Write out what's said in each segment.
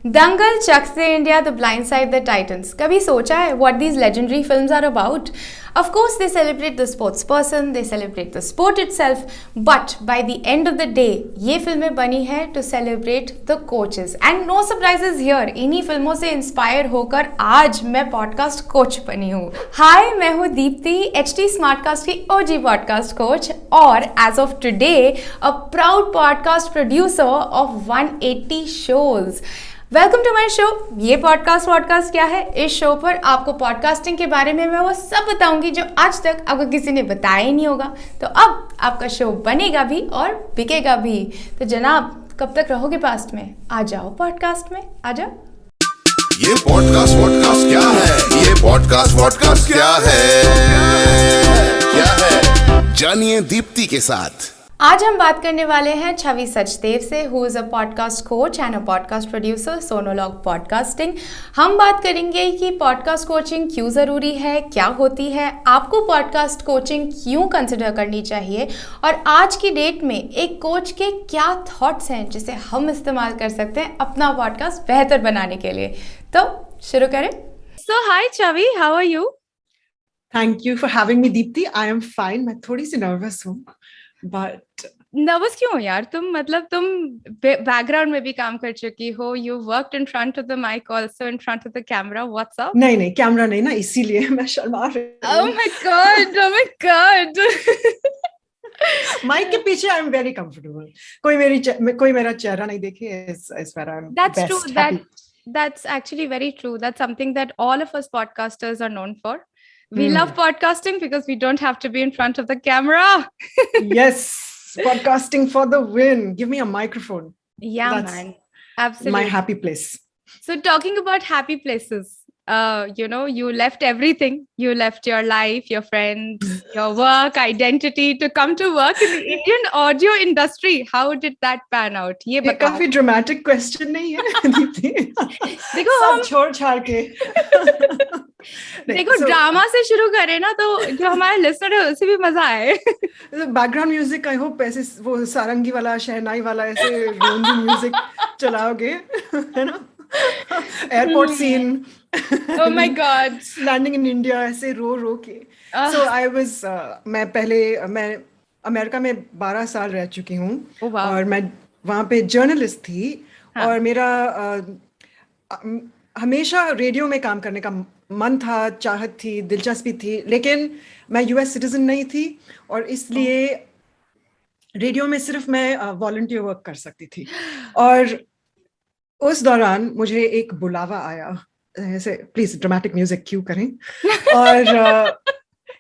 Dangal, Chak De India, the blind side, the Titans. कभी सोचा है what these legendary films are about? Of course, they celebrate the sports person, they celebrate the sport itself, but by the end of the day, ये फिल्में बनी है to celebrate the coaches. And no surprises here. इन्हीं फिल्मों से inspire होकर आज मैं पॉडकास्ट कोच बनी हूँ. हाय, मैं हूँ दीप्ति, HT स्मार्टकास्ट की OG पॉडकास्ट कोच और as of today, a proud podcast producer of 180 shows. Welcome to my show. ये पॉडकास्ट क्या है? इस शो पर आपको पॉडकास्टिंग के बारे में मैं वो सब बताऊंगी जो आज तक आपको किसी ने बताया ही नहीं होगा. तो अब आपका शो बनेगा भी और बिकेगा भी. तो जनाब, कब तक रहोगे पास्ट में? आ जाओ पॉडकास्ट में, आ जाओ. ये पॉडकास्ट क्या है? ये पॉडकास्ट क्या है? जानिए दीप्ति के साथ. आज हम बात करने वाले हैं छवि सचदेव से, who is a podcast coach and a podcast producer, Sonologue podcasting. हम बात करेंगे कि पॉडकास्ट कोचिंग क्यों ज़रूरी है, क्या होती है, आपको पॉडकास्ट कोचिंग क्यों कंसिडर करनी चाहिए और आज की डेट में एक कोच के क्या थॉट्स हैं जिसे हम इस्तेमाल कर सकते हैं अपना पॉडकास्ट बेहतर बनाने के लिए. तो शुरू करें. So hi Chhavi, how are you? Thank you for having me Deepti. I am fine. मैं थोड़ी सी नर्वस हूँ. बट नर्वस क्यों हो यार? तुम बैकग्राउंड में भी काम कर चुकी हो. You worked in front of the mic, also in front of the camera. What's up? नहीं कैमरा नहीं ना, इसीलिए मैं शर्मा रही हूँ. Oh my God. माइक के पीछे आई एम वेरी कंफर्टेबल. कोई मेरा चेहरा नहीं देखे. इस बार I am that's true. That's actually very true. That's something that all of us podcasters are known for. We love podcasting because we don't have to be in front of the camera. Yes, podcasting for the win. Give me a microphone. Yeah, That's man. Absolutely. my happy place. So talking about happy places, you left everything. You left your life, your friends, your work, identity to come to work in the Indian audio industry. How did that pan out? ये काफी dramatic question नहीं है दीप्ति. देखो, सब छोड़ छाड़ के. देखो, ड्रामा से शुरू करें ना, तो जो हमारे लिसनर है उसे भी मजा आए. बैकग्राउंड म्यूजिक आई होप ऐसे वो सारंगी वाला, शहनाई वाला ऐसे रोंदी म्यूजिक चलाओगे, है ना? Airport scene. Oh my God. Landing in India ऐसे रो के. सो आई वाज मैं अमेरिका में 12 साल रह चुकी हूँ. Oh, wow. और मैं वहाँ पे जर्नलिस्ट थी. और मेरा हमेशा रेडियो में काम करने का मन था, चाहत थी, दिलचस्पी थी, लेकिन मैं यूएस सिटीजन नहीं थी और इसलिए रेडियो में सिर्फ मैं वॉलंटियर वर्क कर सकती थी. और उस दौरान मुझे एक बुलावा आया. ऐसे प्लीज ड्रामेटिक म्यूजिक क्यों करें. और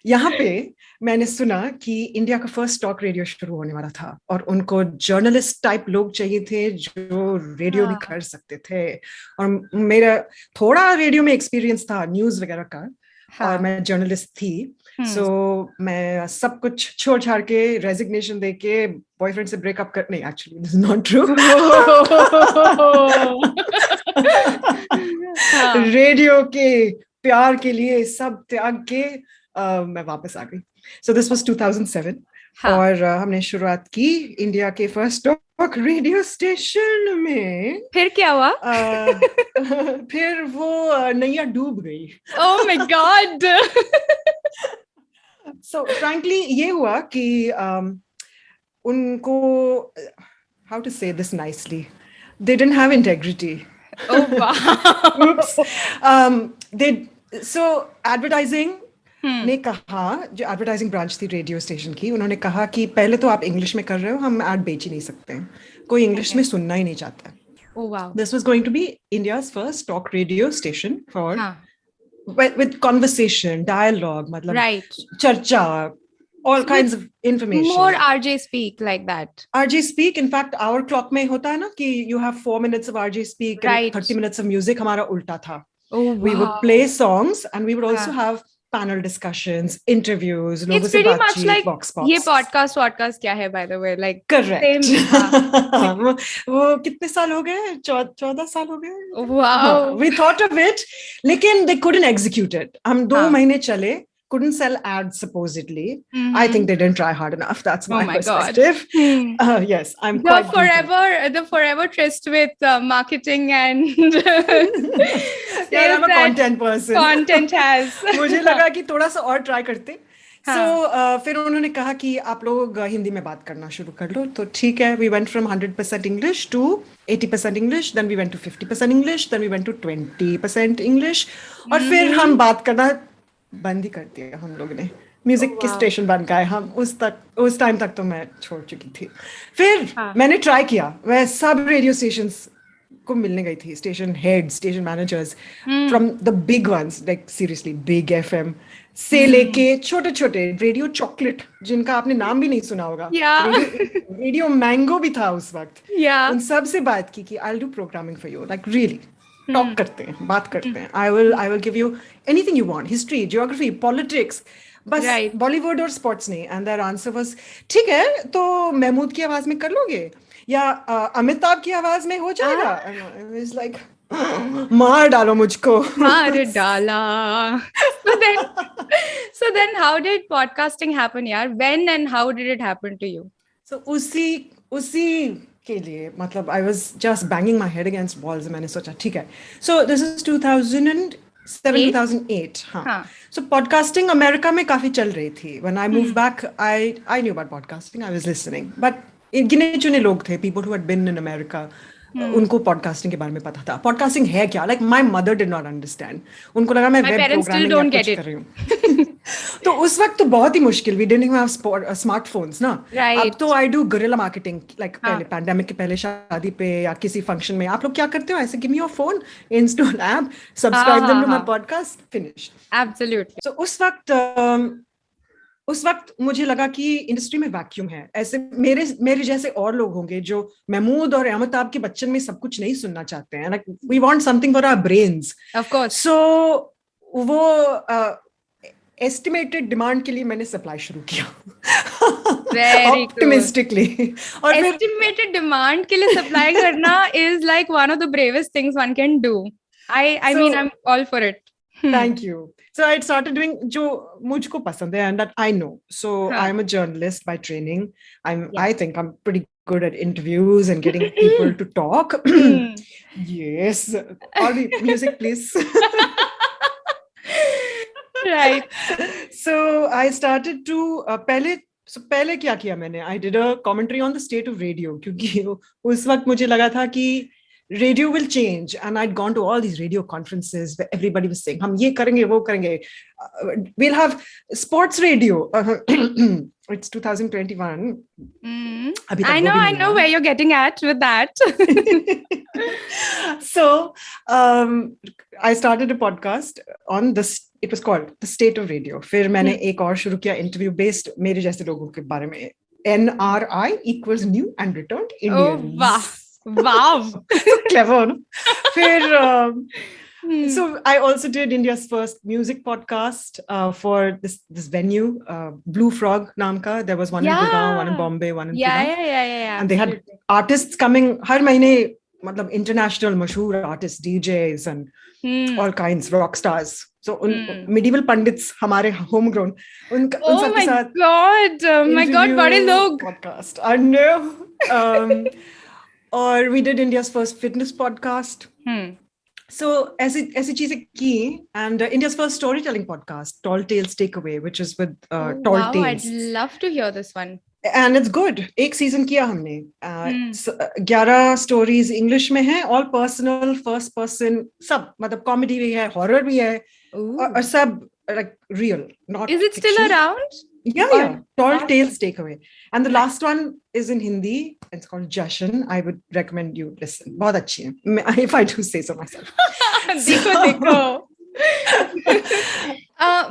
यहाँ पे मैंने सुना कि इंडिया का फर्स्ट टॉक रेडियो शुरू होने वाला था और उनको जर्नलिस्ट टाइप लोग चाहिए थे जो रेडियो भी कर सकते थे. और मेरा थोड़ा रेडियो में एक्सपीरियंस था, न्यूज वगैरह का. और मैं जर्नलिस्ट थी. सो मैं सब कुछ छोड़ छाड़ के, रेजिग्नेशन दे के, बॉयफ्रेंड से ब्रेकअप कर, नहीं actually this is not true. Radio के प्यार के लिए सब त्याग के मैं वापस आ गई. So this was 2007. और हमने शुरुआत की इंडिया के फर्स्ट टॉक रेडियो स्टेशन में. फिर क्या हुआ? फिर वो नैया डूब गई. Oh my God. So frankly ये हुआ कि उनको, how to say this nicely, they didn't have integrity. Oh wow. Oops. So advertising ने कहा, जो एडवर्टाइजिंग ब्रांच थी रेडियो स्टेशन की, उन्होंने कहा कि पहले तो आप इंग्लिश में कर रहे हो, हम ऐड बेच ही नहीं सकते हैं, कोई इंग्लिश में सुनना ही नहीं चाहता. Oh wow. This was going to be India's first talk radio station for with conversation, dialogue, मतलब right, चर्चा, all kinds of information. More RJ speak like that. RJ speak, in fact, our clock में होता है ना कि you have 4 minutes of RJ speak and 30 minutes of music. हमारा उल्टा था. Oh wow. We would play songs and we would also have panel discussions, interviews. It's pretty much like ये podcast क्या है, by the way, like correct. वो कितने साल हो गए? 14 साल हो गए. Wow. We thought of it, लेकिन they couldn't execute it. हम 2 महीने चले, couldn't sell ads supposedly. Mhm. I think they didn't try hard enough. That's my Oh my God. perspective. Hmm. Yes, I'm The quite forever tryst with marketing and Yeah, sales I'm a that content person. content has. मुझे लगा कि थोड़ा सा और try करते. हाँ. So फिर उन्होंने कहा कि आप लोग हिंदी में बात करना शुरू कर लो. तो ठीक है, we went from 100% English to 80% English, then we went to 50% English, then we went to 20% English, और फिर हम बात करना बंद ही कर दिया हम लोग ने. म्यूजिक Oh, की wow. स्टेशन बन गए हम. उस टाइम तक तो मैं छोड़ चुकी थी. फिर हाँ. मैंने ट्राई किया. मैं सब रेडियो स्टेशंस को मिलने गई थी, station head, station managers from the big ones, like seriously big FM से लेके छोटे छोटे रेडियो चॉकलेट जिनका आपने नाम भी नहीं सुना होगा. Yeah. रेडियो मैंगो भी था उस वक्त. Yeah. उन सब से बात की कि I will do programming for you, like really talk करते हैं, बात करते हैं. I will give you anything you want, history, geography, politics, बस Right. बॉलीवुड और स्पोर्ट्स नहीं. एंड देयर आंसर वाज ठीक है, तो महमूद की आवाज में कर लोगे या अमिताभ की आवाज में हो जाएगा. इट्स लाइक मार डालो मुझको. मार डाला. So then how did podcasting happen, yaar? When and how did it happen to you? So उसी के लिए मतलब I was just banging my head against walls. मैंने सोचा ठीक है. So this is 2007, 2008. हाँ. So podcasting अमेरिका में काफी चल रही थी. When I moved back, I knew about podcasting. I was listening, but गिने चुने लोग थे, people who had been in America. उनको पॉडकास्टिंग के बारे में पता था. पॉडकास्टिंग है क्या? Like my mother did not understand. उनको लगा मैं वेब प्रोग्रामिंग या कुछ कर रही हूँ. तो उस वक्त तो बहुत ही मुश्किल. वी डिडंट हैव स्मार्टफोन्स ना. अब तो I do guerrilla marketing, like पहले पैंडेमिक के पहले शादी पे या किसी फंक्शन में आप लोग क्या करते हो? ऐसे give me your phone, install app, subscribe them to my podcast, finished. Absolutely. So उस वक्त मुझे लगा कि इंडस्ट्री में वैक्यूम है. ऐसे मेरे जैसे और लोग होंगे जो महमूद और अमिताभ के बच्चन में सब कुछ नहीं सुनना चाहते हैं. Like we want something for our brains. Of course. So वो एस्टिमेटेड डिमांड के लिए मैंने सप्लाई शुरू किया. Very optimistically. और फिर estimated demand के लिए supply करना is like one of the bravest things one can do. I mean, I'm all for it. Thank you. So I started doing जो मुझको पसंद है and that I know. So I'm a journalist by training. I think I'm pretty good at interviews and getting people to talk. Yes. All the music, please. Right. So I started to पहले क्या किया मैंने? I did a commentary on the state of radio क्योंकि उस वक्त मुझे लगा था कि radio will change, and I'd gone to all these radio conferences where everybody was saying हम ये करेंगे वो करेंगे, we'll have sports radio. It's 2021. अभी तक I वो भी नहीं know है. where you're getting at with that. So I started a podcast on this. It was called The State of Radio. फिर मैंने एक और शुरू किया interview based मेरे जैसे लोगों के बारे में. NRI equals new and returned Indians. Oh, wow. Wow. So clever, no? So I also did India's first music podcast for this venue, Blue Frog नाम का. There was one in Gurgaon, one in Bombay, one in Pune. Yeah. And they had artists coming हर महीने, मतलब international मशहूर artists, DJs and all kinds, rock stars. So medieval pandits हमारे homegrown. उन सबके साथ God, my God, बड़े लोग. Podcast. I know. Or we did India's first fitness podcast. So ऐसी चीजें की. And India's first storytelling podcast, Tall Tales Takeaway, which is with Tall Wow, Tales. I'd love to hear this one. And it's good. एक season किया हमने. 11 stories English में हैं, all personal, first person, सब, मतलब comedy भी है, horror भी है, और सब like real, not Is it still fiction. around? Yeah. Tall Tales Takeaway. And the last one is in Hindi. It's called Jashan. I would recommend you listen. बहुत अच्छी है, if I do say so myself. देखो.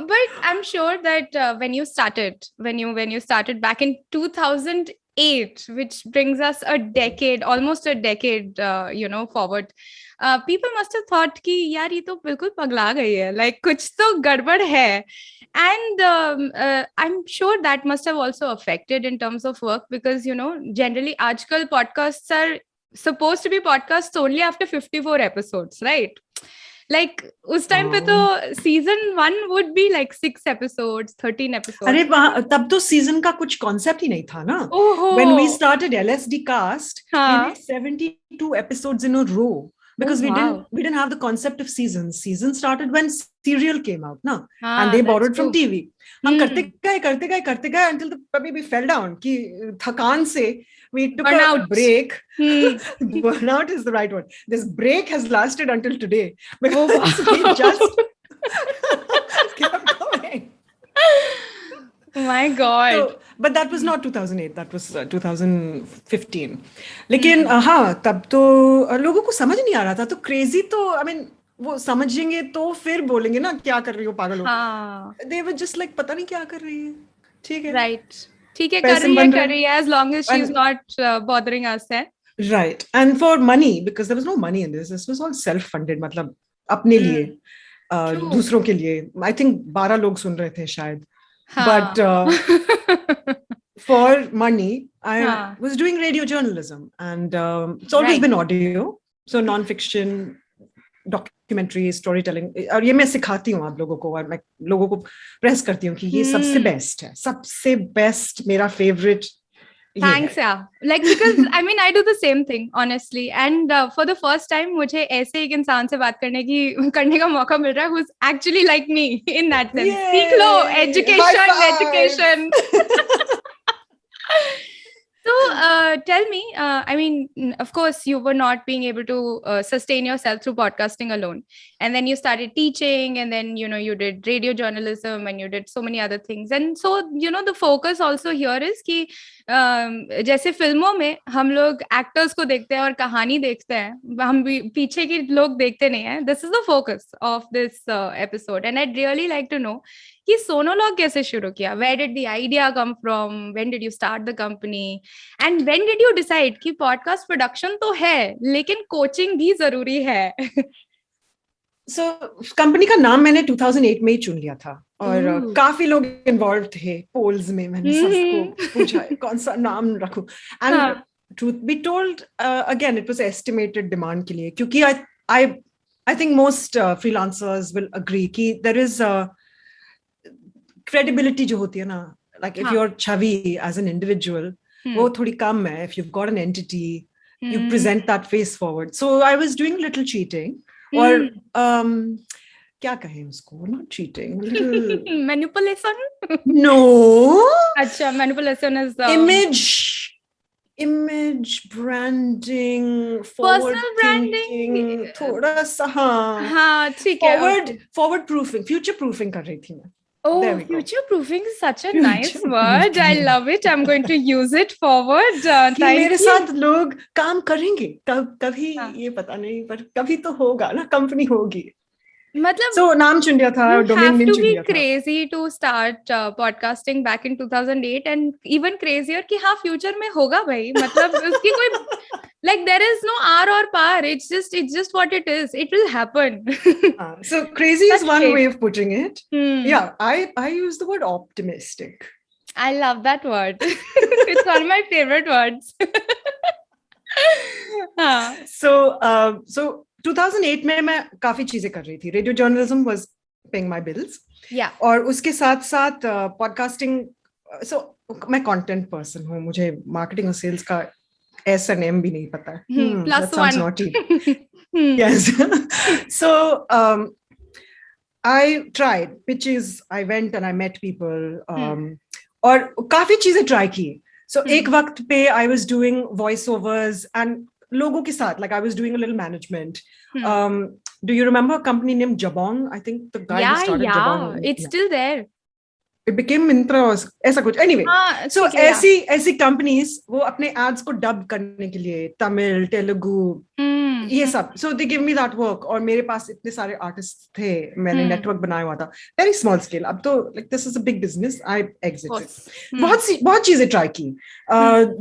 But I'm sure that when you started back in 2008, which brings us almost a decade, forward. People must have thought कि यार ये तो बिल्कुल पगला गई है, like कुछ तो गड़बड़ है. And I'm sure that must have also affected in terms of work because, generally आजकल podcasts are supposed to be podcasts only after 54 episodes, right? Like उस टाइम पे तो season 1 would be like 6 episodes, 13 episodes. अरे वहाँ तब तो season का कुछ कॉन्सेप्ट ही नहीं था ना. ओहो. When we started LSD Cast, we हाँ. did 72 episodes in a row because Oh, wow. we didn't have the concept of seasons. Seasons started when serial came out, na, हाँ, and they that's borrowed from true. TV. हम करते गए until the we fell down. कि थकान से we took Burnout. a break. Hmm. Burnout is the right word. This break has lasted until today because wow. we just kept going. My God. So, but that was not 2008. That was 2015. लेकिन हाँ तब तो लोगों को समझ नहीं आ रहा था. तो क्रेजी तो I mean वो समझेंगे तो फिर बोलेंगे ना क्या कर रही हो पागल हो. हाँ. They were just like पता नहीं क्या कर रही है. ठीक है. Right. ठीक है पैसे कर बन रही है as long as she's not bothering us है. Right. And for money because there was no money in this. This was all self-funded. मतलब अपने लिए दूसरों के लिए. I think 12 लोग सुन रहे थे शायद. But for money, I was doing radio journalism, and it's always been audio, so non-fiction, documentary, storytelling. और ये मैं सिखाती हूँ आप लोगों को और मैं लोगों को प्रेस करती हूँ कि ये सबसे बेस्ट है, सबसे बेस्ट मेरा favorite. Thanks, yeah. Like because I mean I do the same thing honestly, and for the first time मुझे ऐसे एक इंसान से बात करने का मौका मिल रहा है who's actually like me in that sense. सीख लो education. So tell me, I mean, of course, you were not being able to sustain yourself through podcasting alone, and then you started teaching, and then you did radio journalism, and you did so many other things, and so the focus also here is कि जैसे फिल्मों में हम लोग actors को देखते हैं और कहानी देखते हैं, हम पीछे के लोग देखते नहीं हैं. This is the focus of this episode, and I'd really like to know कि सोनोलॉग कैसे शुरू किया? Where did the idea come from? When did you start the company? And when did you decide कि podcast production तो है, लेकिन coaching भी जरूरी है? So कंपनी का नाम मैंने 2008 में ही चुन लिया था और काफी लोग इन्वॉल्व थे पोल्स में. मैंने सबको पूछा कौन सा नाम रखूं. And truth be told, again it was estimated demand के लिए, क्योंकि I think most freelancers will agree कि there is credibility जो होती है ना, like if you're Chhavi as an individual, वो थोड़ी कम है. If you've got an entity, you present that face forward. So I was doing little cheating. और क्या कहें उसको? Not cheating, little manipulation. No. अच्छा, manipulation is image branding, personal branding, थोड़ा सा हाँ ठीक है. Forward proofing, future proofing कर रही थी मैं. Oh, future proofing is such a nice word. I love it. I'm going to use it forward. कि मेरे साथ लोग काम करेंगे कभी ये पता नहीं, पर कभी तो होगा ना, कंपनी होगी. मतलब so नाम चुन लिया था, डोमेन नेम चुन लिया था. You have to be crazy to start podcasting back in 2008 and even crazier कि हाँ future में होगा भाई. मतलब उसकी कोई like there is no R or par. It's just what it is. It will happen. So crazy is one way of putting it. Yeah, I use the word optimistic. I love that word. It's one of my favorite words. So 2008 में मैं काफी चीजें कर रही थी. Radio journalism was paying my bills. और उसके साथ साथ पॉडकास्टिंग. सो मैं कंटेंट पर्सन हूँ, मुझे मार्केटिंग और सेल्स का S and M भी नहीं पता है. Plus one. Naughty. Yes. So I tried pitches. I went and I met people. और काफी चीजें ट्राई की. So एक वक्त पे I was doing voiceovers and लोगों के साथ, like I was doing a little management. Do you remember a company named Jabong? I think the guy who started Jabong. It's still there. It became Myntra or ऐसा कुछ. Anyway, so ऐसी companies वो अपने ads को dub करने के लिए तमिल, तेलुगु, ये सब. So they give me that work. और मेरे पास इतने सारे artists थे, मैंने network बनाया हुआ था. Very small scale. अब तो like this is a big business. I exited. बहुत चीजें try की.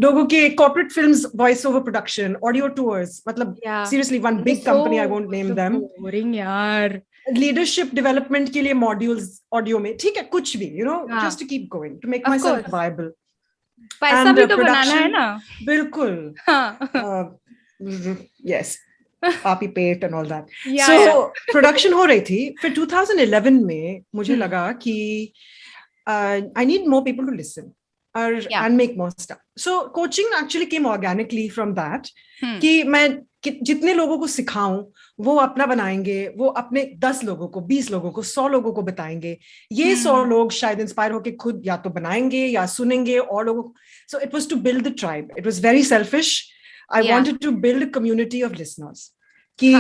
लोगों के corporate films, voice over production, audio tours. मतलब seriously one big company, I won't name them. Boring यार. Leadership development के लिए modules audio में, ठीक है, कुछ भी, just to keep going, to make myself viable. पैसा भी तो बनाना है ना. बिल्कुल. Yes. पापी पेट and all that. Yeah, so yeah. Production हो रही थी. फिर 2011 में मुझे Hmm. लगा कि I need more people to listen Yeah. and make more stuff. So coaching actually came organically from that. Hmm. कि मैं जितने लोगों को सिखाऊं वो अपना बनाएंगे, वो अपने 10 लोगों को, 20 लोगों को, 100 लोगों को बताएंगे. ये 100 लोग शायद इंस्पायर होके खुद या तो बनाएंगे या सुनेंगे और लोगों को. So it was to build the tribe. It was very selfish. I Yeah. wanted to build a community of listeners. कि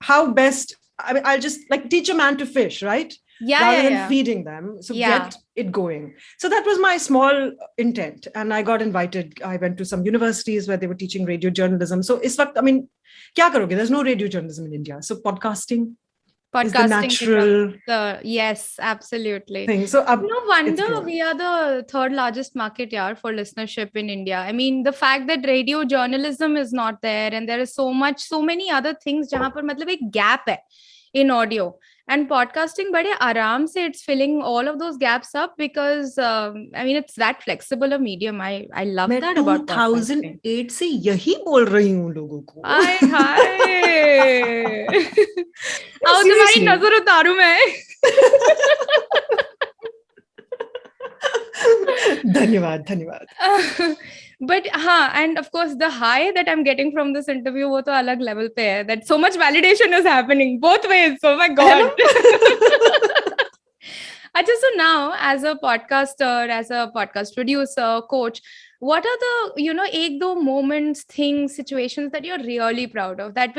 how best, I mean, I'll just like teach a man to fish, right? Yeah, Rather yeah, than yeah. feeding them. So Yeah. get it going. So that was my small intent. And I got invited. I went to some universities where they were teaching radio journalism. So is fact, I mean, kya karoge? There's no radio journalism in India. So podcasting is the natural yes, absolutely. thing. So No wonder we are the third largest market for listenership in India. I mean, the fact that radio journalism is not there, and there is so many other things jahan par matlab ek gap hai in audio, and podcasting bade aaram se it's filling all of those gaps up because I mean it's that flexible a medium. I love मैं that about podcasting. 2008 से यही बोल रही हूँ लोगों को. हाय हाय आओ तुम्हारी नजर उतारूं मैं. धन्यवाद. But and of course the high that I'm getting from this interview वो तो अलग level पे है, that so much validation is happening both ways. Oh my god. Achha, so now as a podcaster, as a podcast producer, coach, what are the ek do moments, things, situations that you're really proud of, that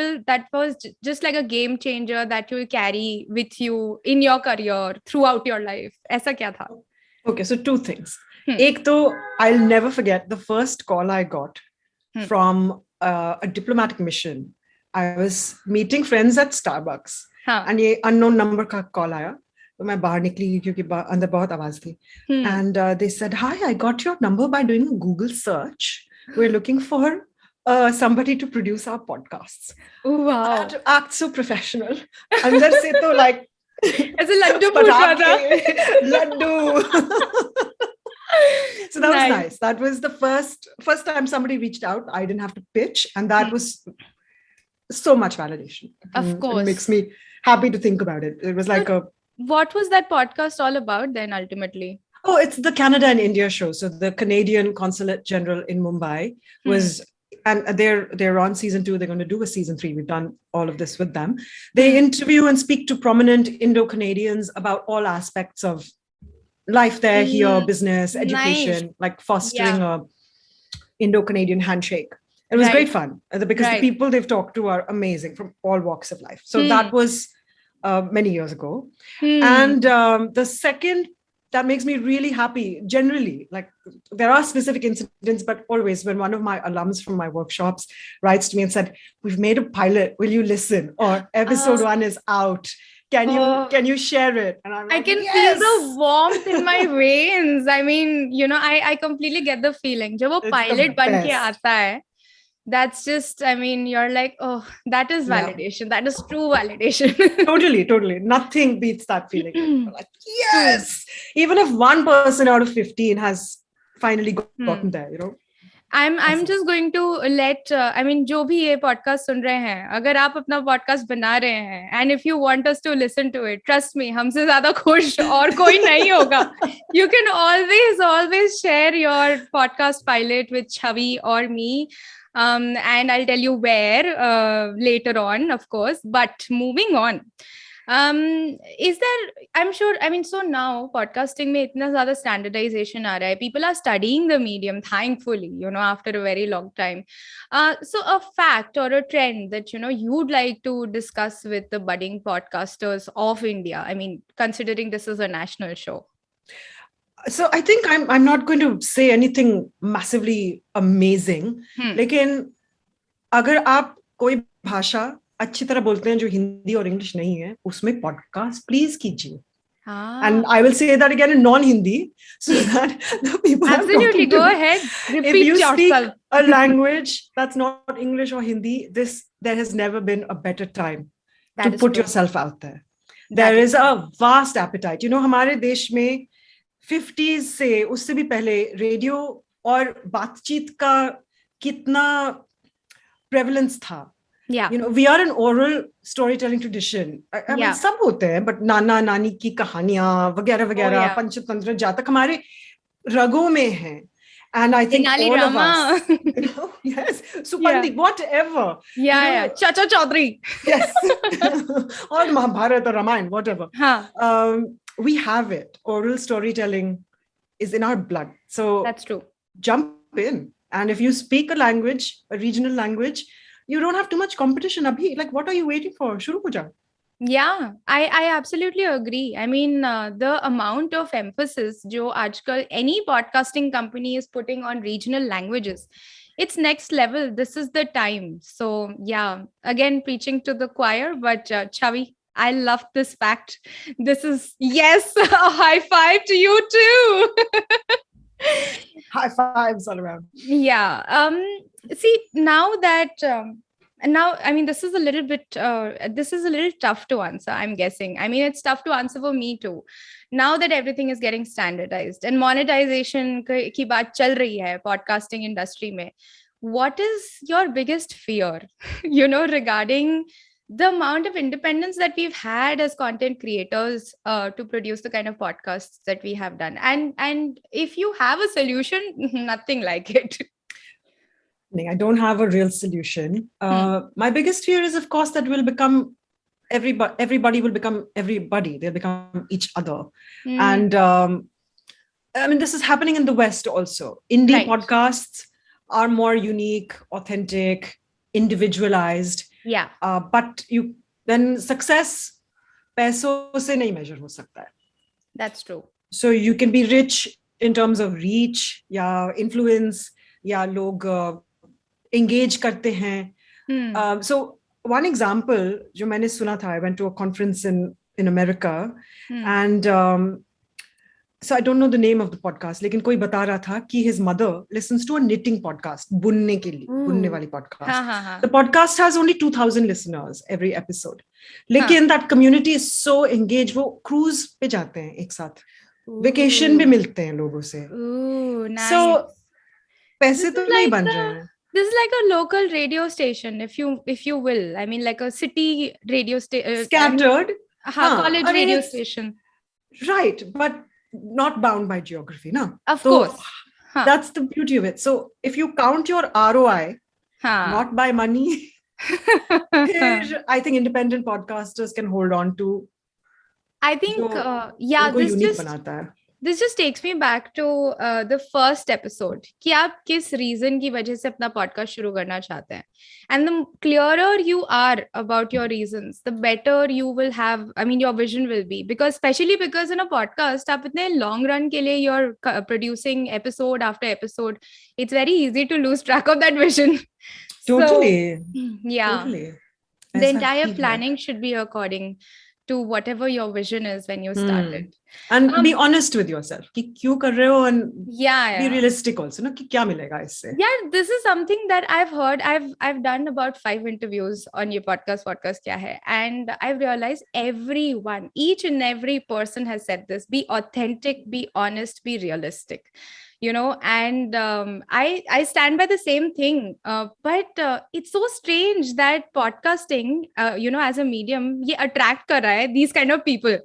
was just like a game changer that you carry with you in your career throughout your life? Aisa kya tha? Okay, so two things. Ek to, I'll never forget the first call I got from a diplomatic mission. I was meeting friends at Starbucks and ye unknown number ka call aaya. तो मैं बाहर निकली क्योंकि अंदर बहुत आवाज थी. And they said, "Hi, I got your number by doing a Google search. We're looking for somebody to produce our podcasts." Oh, wow. I had to act so professional. अंदर से तो like ऐसे लड्डू फूट रहा था. Laddu. So that was nice. That was the first time somebody reached out. I didn't have to pitch, and that was so much validation. Of course. It makes me happy to think about it. It was like What was that podcast all about then ultimately? Oh, it's the Canada and India show. So the Canadian Consulate General in Mumbai was, and they're on season 2. They're going to do a season 3. We've done all of this with them. They interview and speak to prominent Indo-Canadians about all aspects of life there, here, business, education, like fostering a Indo-Canadian handshake. It was great fun because the people they've talked to are amazing from all walks of life. So that was many years ago. And the second that makes me really happy, generally, like there are specific incidents, but always when one of my alums from my workshops writes to me and said, "We've made a pilot, will you listen?" Or episode 1 is out. Can you share it? And I'm like, I can yes! feel the warmth in my veins. I mean, I completely get the feeling. जब वो pilot बन के आता है, that's just, I mean, you're like, oh, that is validation. That is true validation. Totally. Nothing beats that feeling. Like, yes! Even if one person out of 15 has finally gotten there, I'm just going to let, I mean, जो भी ये podcast सुन रहे हैं, अगर आप अपना podcast बना रहे हैं, and if you want us to listen to it, trust me, हमसे ज़्यादा खुश और कोई नहीं होगा. You can always share your podcast pilot with Chavi or me. And I'll tell you where later on, of course. But moving on, is there? I'm sure. I mean, so now podcasting में इतना ज़्यादा standardization आ रहा है. People are studying the medium, thankfully, after a very long time. So a fact or a trend that you'd like to discuss with the budding podcasters of India. I mean, considering this is a national show. So I think I'm not going to say anything massively amazing. लेकिन अगर आप कोई भाषा अच्छी तरह बोलते हैं जो हिंदी और इंग्लिश नहीं है, उसमें पॉडकास्ट प्लीज कीजिए. And I will say that again in non-Hindi so that the people absolutely go ahead, repeat if you yourself. Speak a language that's not English or Hindi, there has never been a better time to put yourself out there. There is a vast appetite. हमारे देश में 50s से उससे भी पहले radio और बातचीत का कितना प्रेवलेंस था. Yeah. You know, we are an oral storytelling tradition. I mean, Yeah. सब होते हैं, but नाना नानी की कहानियां वगैरह वगैरह, yeah. पंचतंत्र जातक हमारे रगों में हैं. And I think Tenali all Rama. of us, you know, yes, Supandi, whatever. Yeah, you know, yeah. Chacha Chaudhary. Yes. Or Mahabharata or Ramayana, whatever. Huh. We have it. Oral storytelling is in our blood. So That's true. jump in. And if you speak a language, a regional language, you don't have too much competition. Abhi, like, what are you waiting for? Shuru ho jao. Yeah, I absolutely agree. I mean, the amount of emphasis jo aajkal any podcasting company is putting on regional languages, it's next level. This is the time. So yeah, again preaching to the choir, but Chavi, I love this fact. This is, yes, a high five to you too. High fives all around. Yeah. See, now that and now, I mean, this is a little tough to answer, I'm guessing. I mean, it's tough to answer for me too. Now that everything is getting standardized and monetization ki baat chal rahi hai podcasting industry mein, what is your biggest fear, regarding the amount of independence that we've had as content creators to produce the kind of podcasts that we have done? And if you have a solution, nothing like it. I don't have a real solution. My biggest fear is, of course, that we'll become everybody will become everybody. They'll become each other. And I mean, this is happening in the West also. Indie podcasts are more unique, authentic, individualized. Yeah. But then success पैसों से नहीं measure हो सकता है. That's true. So you can be rich in terms of reach, या influence, या लोग engage करते हैं. So one example जो मैंने सुना था, I went to a conference in America, and so I don't know the name of the podcast, लेकिन कोई बता रहा था कि his mother listens to a knitting podcast, बुनने के लिए, बुनने वाली podcast. The podcast has only 2,000 listeners every episode. लेकिन that community is so engaged, वो cruise पे जाते हैं एक साथ, vacation भी मिलते हैं लोगों से. Nice. So पैसे तो नहीं बन रहे हैं. This is like a local radio station, if you will. I mean, like a city radio station. Scattered. College radio station. Right, but not bound by geography, no? Of course. That's the beauty of it. So if you count your ROI, not by money, I think independent podcasters can hold on to. I think, this just takes me back to the first episode कि आप किस reason की वजह से अपना podcast शुरू करना चाहते हैं, and the clearer you are about your reasons, the better you will have, I mean, your vision will be, because in a podcast आप इतने long run के लिए you're producing episode after episode, it's very easy to lose track of that vision. Totally. So, yeah. Totally. The entire planning should be according to whatever your vision is when you started. And be honest with yourself. कि क्यों कर रहे हो, and be realistic also. ना कि क्या मिलेगा इससे. Yeah, this is something that I've heard. I've done about 5 interviews on your podcast क्या है, and I've realized each and every person has said this: be authentic, be honest, be realistic. And I stand by the same thing, but it's so strange that podcasting, as a medium, ye attract kar raha hai these kind of people.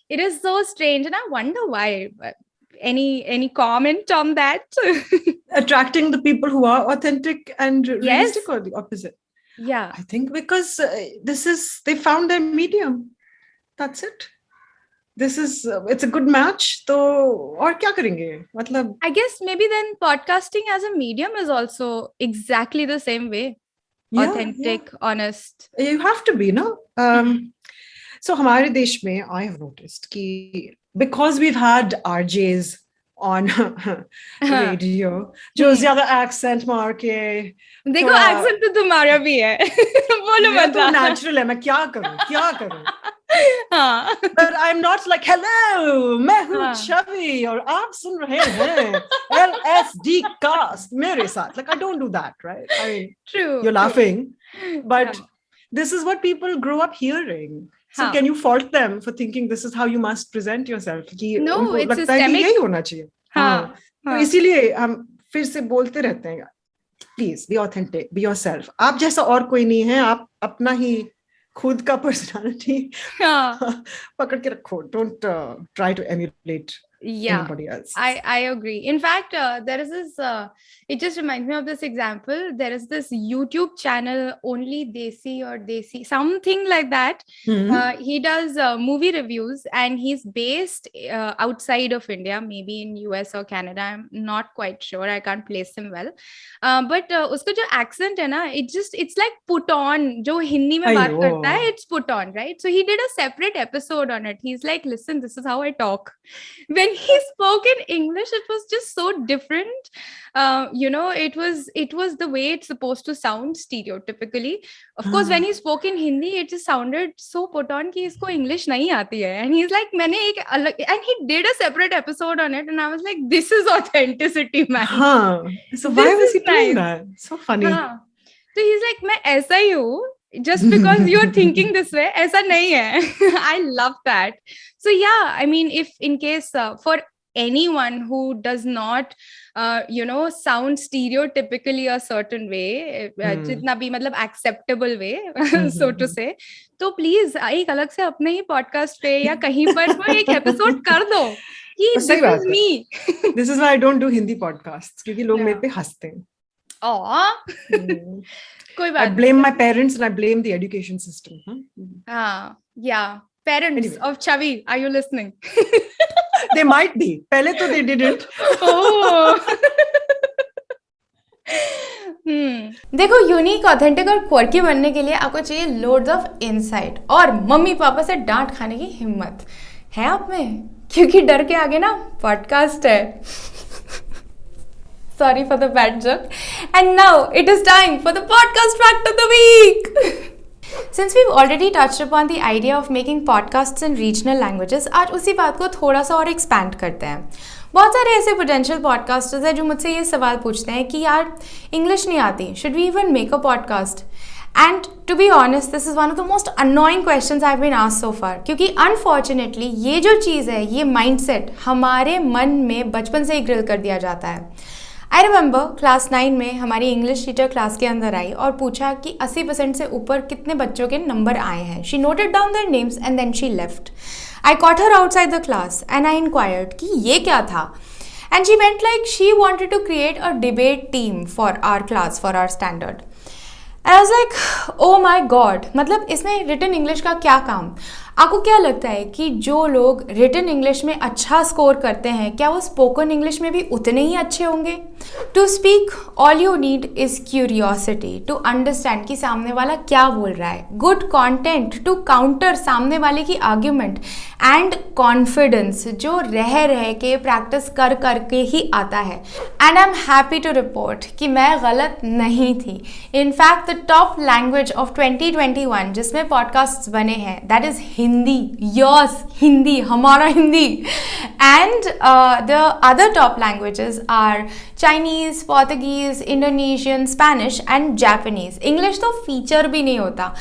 It is so strange, and I wonder why. Any comment on that? Attracting the people who are authentic and realistic, or the opposite? Yeah, I think because they found their medium. That's it. It's a good match. तो और क्या करेंगे? मतलब I guess maybe then podcasting as a medium is also exactly the same way. Authentic, honest. You have to be, no? So हमारे देश में I have noticed कि because we've had RJs on radio, जो ज़्यादा accent मार के, देखो accent तो तुम्हारा भी है, बोलो मत. तो natural है, मैं क्या करूँ? But I'm not like, hello, मैं हूँ छवि और आप सुन रहे हैं LSD cast मेरे साथ. Like, I don't do that, right? I mean, true. You're laughing, but this is what people grow up hearing. So can you fault them for thinking this is how you must present yourself? No, it's systemic. यही होना चाहिए. तो इसीलिए हम फिर से बोलते रहते हैं please be authentic, be yourself. आप जैसा और कोई नहीं है. आप अपना ही खुद का पर्सनालिटी पकड़ के रखो. Don't try to emulate anybody else. I agree. In fact, there is this, it just reminds me of this example. There is this YouTube channel, Only Desi or Desi, something like that. He does movie reviews and he's based outside of India, maybe in US or Canada. I'm not quite sure. I can't place him well. But uska jo accent hai na, it's like put on. Jo Hindi mein baat karta hai, it's put on, right? So he did a separate episode on it. He's like, listen, this is how I talk. When he spoke in English, it was just so different. It was the way it's supposed to sound stereotypically. Of course, when he spoke in Hindi, it just sounded so put on कि इसको English नहीं आती है. And he's like, and he did a separate episode on it, and I was like, this is authenticity, man. So why was he doing that? So funny. So he's like, मैं ऐसा ही हूँ. Just because you're thinking this way, ऐसा नहीं है. I love that. So yeah, I mean, if in case for anyone who does not, sound stereotypically a certain way, जितना भी मतलब acceptable way, so to say, तो please एक अलग से अपने ही podcast पे या कहीं पर कोई एक episode कर दो कि this is me. This is why I don't do Hindi podcasts, क्योंकि लोग मेरे पे हंसते हैं. कोई बात. I blame my parents and I blame the education system. Yeah. Parents of Chavi, are you listening? They might be. पहले तो they didn't. देखो, यूनिक, ऑथेंटिक और क्वर्की बनने के लिए आपको चाहिए लोड्स ऑफ इनसाइट और मम्मी पापा से डांट खाने की हिम्मत है आप में, क्योंकि डर के आगे ना पॉडकास्ट है. Sorry for the bad joke. And now it is time for the podcast fact of the week. Since we've already touched upon the idea of making podcasts in regional languages, आज उसी बात को थोड़ा सा और expand करते हैं. बहुत सारे ऐसे potential podcasters हैं जो मुझसे ये सवाल पूछते हैं कि यार English नहीं आती, should we even make a podcast? And to be honest, this is one of the most annoying questions I've been asked so far. क्योंकि unfortunately ये जो चीज़ है, ये mindset हमारे मन में बचपन से ही ग्रिल कर दिया जाता है. आई रिमेंबर क्लास 9 में हमारी इंग्लिश टीचर क्लास के अंदर आई और पूछा कि 80% से ऊपर कितने बच्चों के नंबर आए हैं. She noted down their names and then she left. I caught her outside the class and I inquired कि ये क्या था. And she went like she wanted to create a debate team for our class, for our standard. And I was like, oh my God, मतलब इसमें written English का क्या काम. आपको क्या लगता है कि जो लोग रिटन इंग्लिश में अच्छा स्कोर करते हैं, क्या वो स्पोकन इंग्लिश में भी उतने ही अच्छे होंगे? To speak all you need is curiosity, to understand कि सामने वाला क्या बोल रहा है, गुड कॉन्टेंट टू काउंटर सामने वाले की आर्ग्यूमेंट, एंड कॉन्फिडेंस जो रह के प्रैक्टिस कर करके ही आता है. And I am happy to report कि मैं गलत नहीं थी. In fact the top language of 2021 जिसमें पॉडकास्ट बने हैं, that is Hindi. Yes, Hindi, हमारा Hindi. And the other top languages are Chinese, Portuguese, Indonesian, Spanish and Japanese. English तो फीचर भी नहीं होता.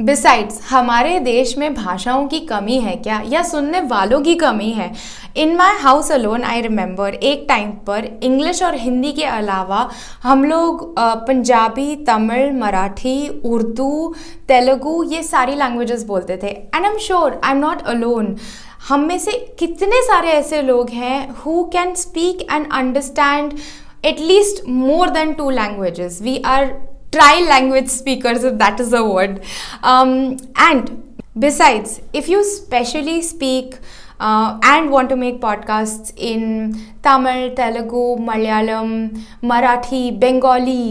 बिसाइड्स, हमारे देश में भाषाओं की कमी है क्या, या सुनने वालों की कमी है? In my house alone I remember एक टाइम पर इंग्लिश और हिंदी के अलावा हम लोग पंजाबी, तमिल, मराठी, उर्दू, तेलुगु, ये सारी लैंग्वेजेस बोलते थे. And I am sure I am not alone. हम में से कितने सारे ऐसे लोग हैं who can speak and understand at least more than 2 languages. We are tri-language speakers, if that is a word. And besides, if you specially speak and want to make podcasts in Tamil, Telugu, Malayalam, Marathi, Bengali,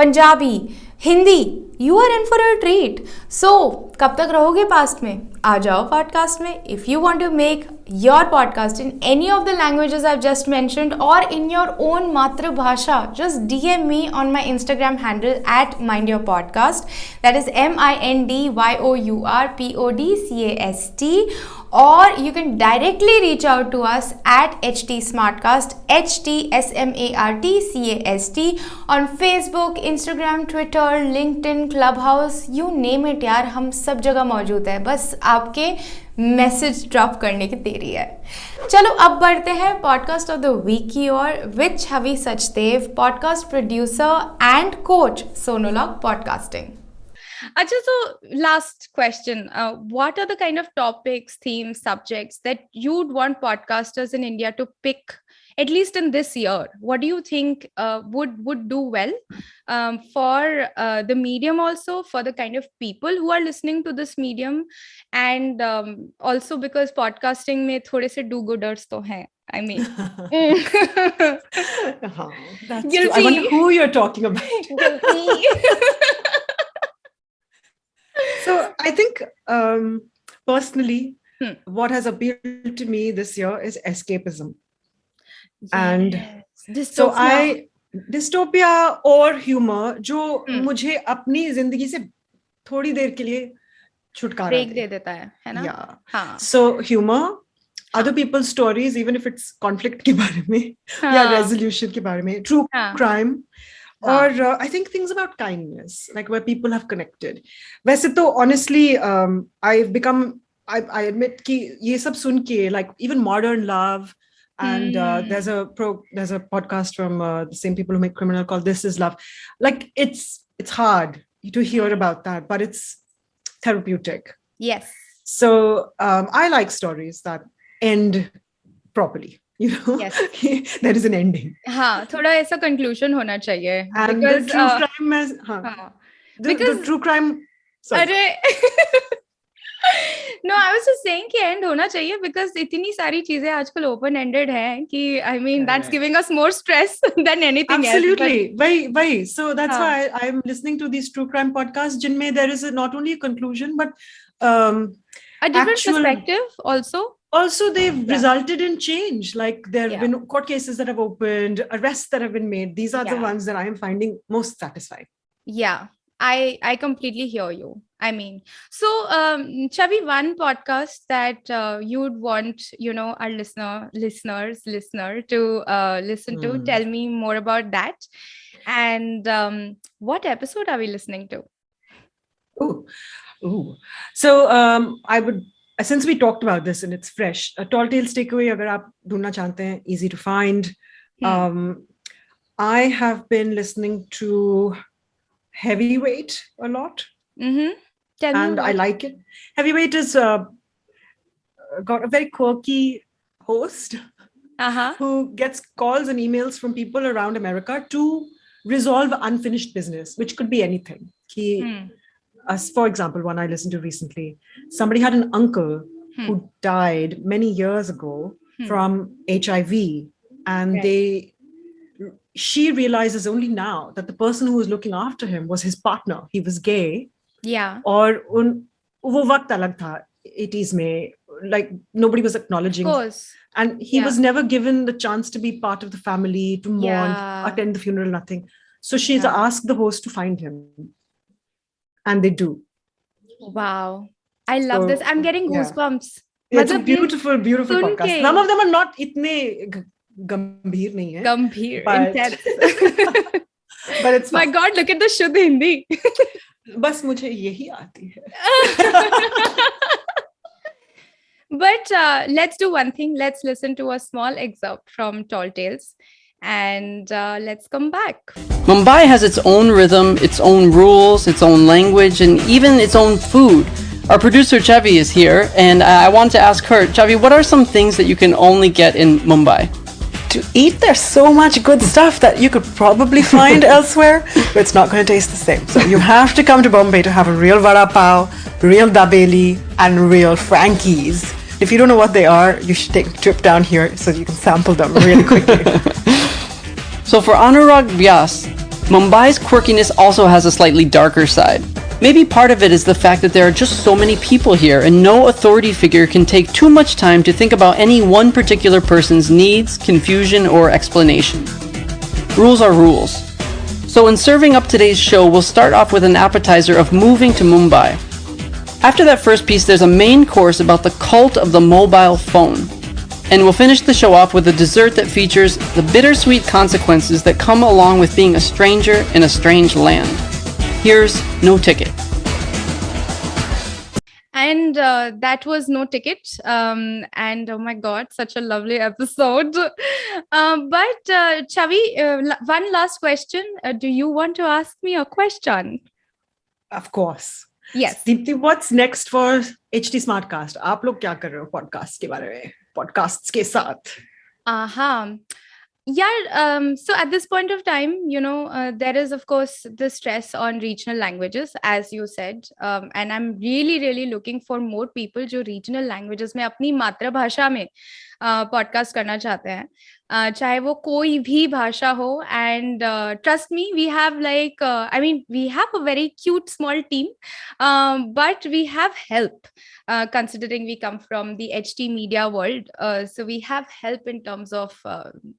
Punjabi, Hindi, you are in for a treat. So, कब तक रहोगे past में? आ जाओ podcast में. If you want to make your podcast in any of the languages I've just mentioned or in your own मातृभाषा, just DM me on my Instagram handle at mindyourpodcast. That is MINDYOURPODCAST. or you can directly reach out to us at HT Smartcast, HTSMARTCAST on Facebook, Instagram, Twitter, LinkedIn, Clubhouse, you name it यार, हम सब जगह मौजूद है, बस आपके message drop करने की देरी है. चलो अब बढ़ते हैं पॉडकास्ट ऑफ द वीक की ओर with Chhavi Sachdev, podcast producer and coach, Sonologue podcasting. Acha, so last question. What are the kind of topics, themes, subjects that you'd want podcasters in India to pick, at least in this year? What do you think would do well for the medium, also for the kind of people who are listening to this medium, and also because podcasting में थोड़े से do-gooders तो हैं. I mean, that's true. I wonder who you're talking about. Guilty. So I think personally, what has appealed to me this year is escapism. Yes. And Dystopia. so dystopia or humor जो मुझे अपनी जिंदगी से थोड़ी देर के लिए छुटकारा break दे देता है ना? Yeah. हाँ. So humor, other people's stories, even if it's conflict के बारे में या resolution के बारे में, true crime. Or I think things about kindness, like where people have connected. वैसे तो honestly, I've become, I admit कि ये सब सुन के, like even modern love, and there's a podcast from the same people who make Criminal called This Is Love. Like it's hard to hear about that, but it's therapeutic. Yes. So I like stories that end properly. You know, yes. There is an ending. हाँ, थोड़ा ऐसा conclusion होना चाहिए. And because, the true crime is, the true crime. Sorry. अरे, no, I was just saying कि end होना चाहिए because इतनी सारी चीजें आजकल open ended हैं कि I mean that's giving us more stress than anything Absolutely. Why? So that's why I'm listening to these true crime podcasts जिनमें there is not only a conclusion but a different perspective also. Also, they've resulted in change. Like there have been court cases that have opened, arrests that have been made. These are the ones that I am finding most satisfying. Yeah, I completely hear you. I mean, so Chavi, one podcast that you'd want, our listener to listen to. Tell me more about that. And what episode are we listening to? So I would. Since we talked about this and it's fresh, a Tall Tales Takeaway, अगर आप ढूंढना चाहते हैं, easy to find. I have been listening to Heavyweight a lot. And I like it. Heavyweight is got a very quirky host who gets calls and emails from people around America to resolve unfinished business, which could be anything. For example, one I listened to recently, somebody had an uncle who died many years ago from HIV, and she realizes only now that the person who was looking after him was his partner. He was gay. Yeah. Or वो वक्त अलग था 80s में, like nobody was acknowledging. Of course. And he was never given the chance to be part of the family, to mourn, attend the funeral, nothing. So she's asked the host to find him. And they do. Wow. I love this. I'm getting goosebumps. It's a beautiful podcast. Some of them are not itne gambhir nahi hai. Gambhir, intense. But it's my God, look at the Shuddh Hindi. बस मुझे यही आती है. But let's do one thing. Let's listen to a small excerpt from Tall Tales. And let's come back. Mumbai has its own rhythm, its own rules, its own language, and even its own food. Our producer Chavi is here, and I want to ask her, Chavi, what are some things that you can only get in Mumbai? To eat, there's so much good stuff that you could probably find elsewhere, but it's not going to taste the same. So you have to come to Bombay to have a real vada pav, real dabeli, and real Frankies. If you don't know what they are, you should take a trip down here so you can sample them really quickly. So for Anurag Vyas, Mumbai's quirkiness also has a slightly darker side. Maybe part of it is the fact that there are just so many people here and no authority figure can take too much time to think about any one particular person's needs, confusion, or explanation. Rules are rules. So in serving up today's show, we'll start off with an appetizer of moving to Mumbai. After that first piece, there's a main course about the cult of the mobile phone. And we'll finish the show off with a dessert that features the bittersweet consequences that come along with being a stranger in a strange land. Here's No Ticket. And that was No Ticket. And oh my God, such a lovely episode. But Chavi, one last question. Do you want to ask me a question? Of course. Yes. Deepti, what's next for HT Smartcast? आप लोग क्या कर रहे हो podcast के बारे में? Podcasts के साथ? Yeah, so at this point of time, there is, of course, the stress on regional languages, as you said. And I'm really, really looking for more people जो regional languages में अपनी मातृभाषा में podcast करना चाहते हैं. चाहे वो कोई भी भाषा हो. And trust me, we have we have a very cute small team, but we have help. Considering we come from the HT media world, so we have help in terms of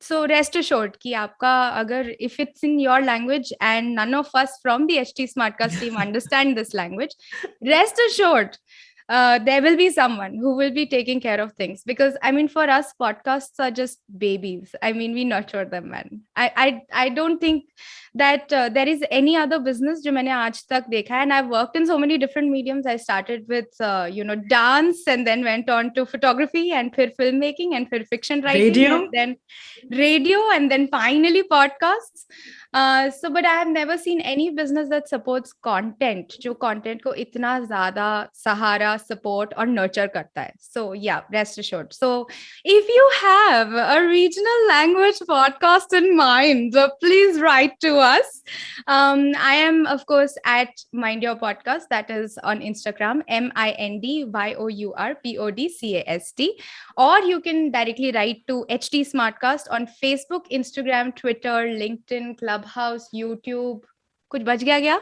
so rest assured कि आपका अगर if it's in your language and none of us from the HT Smartcast team understand this language, rest assured there will be someone who will be taking care of things, because for us podcasts are just babies. We nurture them, man. I don't think that there is any other business जो मैंने आज तक देखा है, and I've worked in so many different mediums. I started with dance, and then went on to photography, and फिर filmmaking, and फिर fiction writing, and then radio, and then finally podcasts. But I have never seen any business that supports content, जो content को इतना ज़्यादा सहारा, support और nurture करता है. So yeah, rest assured. So if you have a regional language podcast in mind, please write to us. I am, of course, at Mind Your Podcast. That is on Instagram, MindYourPodcast. Or you can directly write to HT Smartcast on Facebook, Instagram, Twitter, LinkedIn, Clubhouse, YouTube. कुछ बच गया?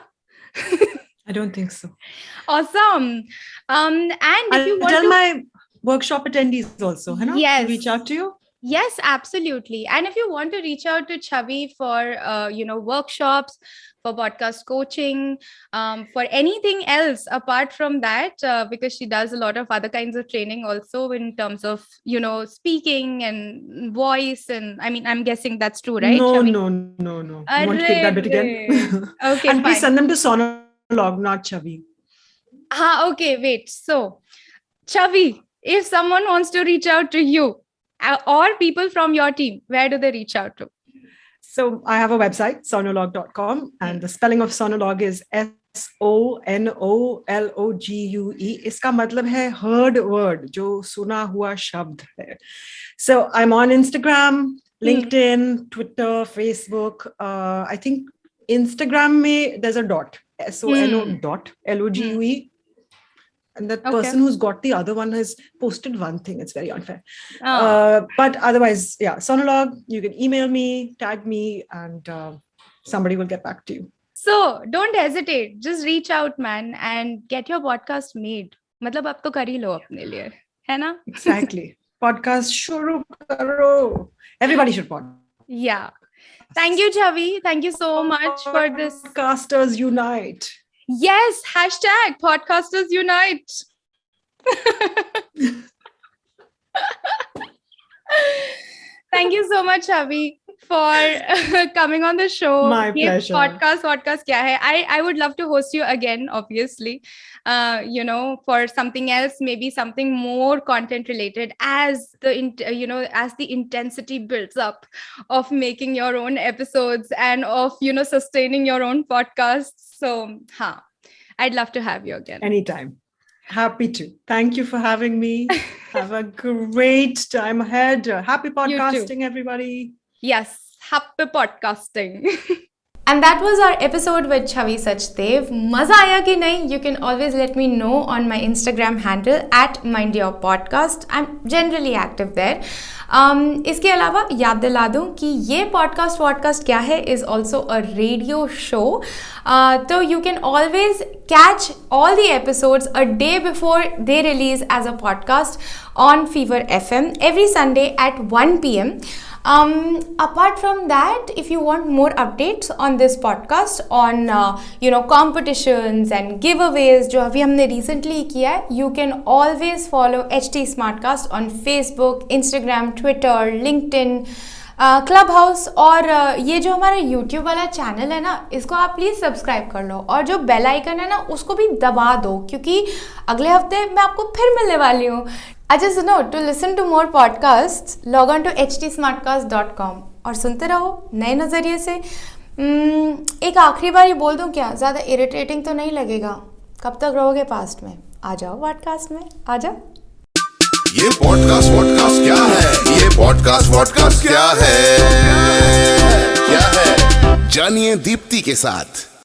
I don't think so. Awesome. And if you want tell to... my workshop attendees also, है ना? Yes. Reach out to you. Yes, absolutely. And if you want to reach out to Chavi for, workshops, for podcast coaching, for anything else apart from that, because she does a lot of other kinds of training also in terms of, speaking and voice. And I'm guessing that's true, right? No. Chavi? You want to take that bit again? Okay, and please fine. send them to Sonolog, not Chavi. Okay, wait. So, Chavi, if someone wants to reach out to you, or people from your team, where do they reach out to? So I have a website, sonolog.com, and the spelling of Sonolog is SONOLOGUE. इसका मतलब है heard word, जो सुना हुआ शब्द है. So I'm on Instagram, LinkedIn, Twitter, Facebook. I think Instagram में there's a dot, SONO.LOGUE. And that person who's got the other one has posted one thing. It's very unfair. But otherwise, yeah, Sonolog, you can email me, tag me, and somebody will get back to you. So don't hesitate. Just reach out, man, and get your podcast made. मतलब अब तो कर ही लो अपने लिए, है ना? Exactly. Podcast shuru karo. Everybody should podcast. Yeah. Thank you, Chavi. Thank you so much for this. Podcasters unite. Yes, hashtag Podcasters Unite. Thank you so much, Chavi, for coming on the show. My pleasure. Podcast kya hai? I would love to host you again, obviously. For something else, maybe something more content related, as the intensity builds up of making your own episodes and of sustaining your own podcasts. So I'd love to have you again. Anytime. Happy to. Thank you for having me. Have a great time ahead. Happy podcasting, everybody. Yes, happy podcasting. And that was our episode with Chavi Sachdev. Maza aaya ki nahi? You can always let me know on my Instagram handle at Mind Your Podcast. I'm generally active there. इसके अलावा याद दिला दूँ कि ये podcast क्या है is also a radio show, तो you can always catch all the episodes a day before they release as a podcast on Fever FM every Sunday at 1 p.m. Apart from that, if you want more updates on this podcast on competitions and giveaways जो अभी हमने recently किया है, you can always follow HT Smartcast on Facebook, Instagram, Twitter, LinkedIn, club house, और ये जो हमारा YouTube वाला चैनल है ना, इसको आप प्लीज़ सब्सक्राइब कर लो, और जो बेल आइकन है ना उसको भी दबा दो, क्योंकि अगले हफ्ते मैं आपको फिर मिलने वाली हूँ. अच्छा सुनो, to listen to more podcast log on to htsmartcast.com और सुनते रहो नए नज़रिए से. एक आखिरी बार ही बोल दूँ क्या, ज़्यादा इरिटेटिंग तो नहीं लगेगा? कब तक रहोगे पास्ट में? आ जाओ पॉडकास्ट में, आ जाओ. ये पॉडकास्ट क्या है? ये पॉडकास्ट क्या है? जानिए दीप्ति के साथ.